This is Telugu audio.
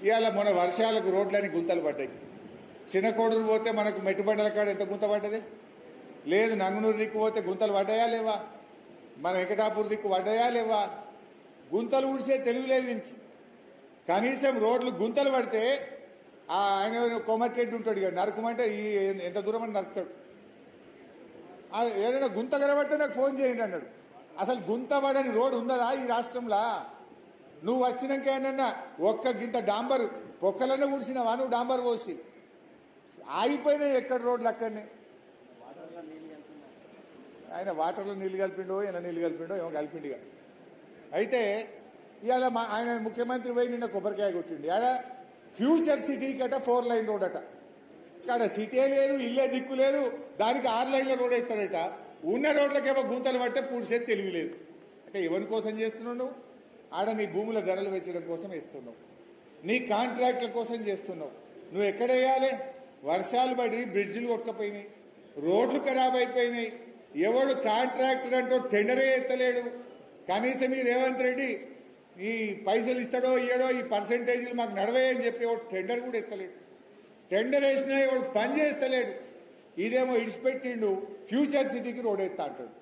ఇవాళ మన వర్షాలకు రోడ్లని గుంతలు పడ్డాయి. చిన్నకోడూరు పోతే మనకు మెట్టుబండల కాడ ఎంత గుంత పడ్డది లేదు. నంగునూరు దిక్కు పోతే గుంతలు పడ్డాయా లేవా? మన వెంకటాపూర్ దిక్కు పడ్డాయా లేవా? గుంతలు ఊడిసే తెలియలేదు దీనికి. కనీసం రోడ్లు గుంతలు పడితే ఆయన కొమ్మట్టెడ్డి ఉంటాడు, ఇక నరకమంటే ఈ ఎంత దూరం అని నరుకుతాడు. ఏదైనా గుంత కనబడితే నాకు ఫోన్ చేయండి అన్నాడు. అసలు గుంత పడని రోడ్డు ఉన్నదా ఈ రాష్ట్రంలో? నువ్వు వచ్చినాక ఏమన్నా ఒక్క గింత డాంబర్ పొక్కలన్నా ఊడిసినావా? నువ్వు డాంబర్ పోసి ఆగిపోయినాయి ఎక్కడ రోడ్లు అక్కడనే. ఆయన వాటర్లో నీళ్ళు కలిపిండో ఇలా నీళ్ళు కలిపిండో ఏమో కలిపిండిగా. అయితే ఇవాళ ఆయన ముఖ్యమంత్రి పోయి నిన్న కొబ్బరికాయ కొట్టిండి. ఆడ ఫ్యూచర్ సిటీకి అట 4 లైన్ రోడ్ అట. ఇక్కడ సిటీ లేదు, ఇల్లే దిక్కు లేదు, దానికి 6 లైన్ల రోడ్ అవుతాడట. ఉన్న రోడ్లకేమో గుంతలు పడితే పూడ్చేది తెలియలేదు. అంటే ఎవరి కోసం చేస్తున్నావు నువ్వు? ఆడ నీ భూముల ధరలు పెంచడం కోసం వేస్తున్నావు, నీ కాంట్రాక్ట్ల కోసం చేస్తున్నావు. నువ్వు ఎక్కడ వేయాలి? వర్షాలు పడి బ్రిడ్జిలు కొట్టుకుపోయినాయి, రోడ్లు ఖరాబ్ అయిపోయినాయి. ఎవడు కాంట్రాక్టర్ అంటూ టెండరే ఎత్తలేడు. కనీసం ఈ రేవంత్ రెడ్డి ఈ పైసలు ఇస్తాడో ఇయ్యడో ఈ పర్సెంటేజీలు మాకు నడవేయని చెప్పి ఎవడు టెండర్ కూడా ఎత్తలేడు. టెండర్ వేసినా ఎవడు పని చేస్తలేడు. ఇదేమో ఇడిచిపెట్టిండు ఫ్యూచర్ సిటీకి రోడ్ ఎత్తా అంటాడు.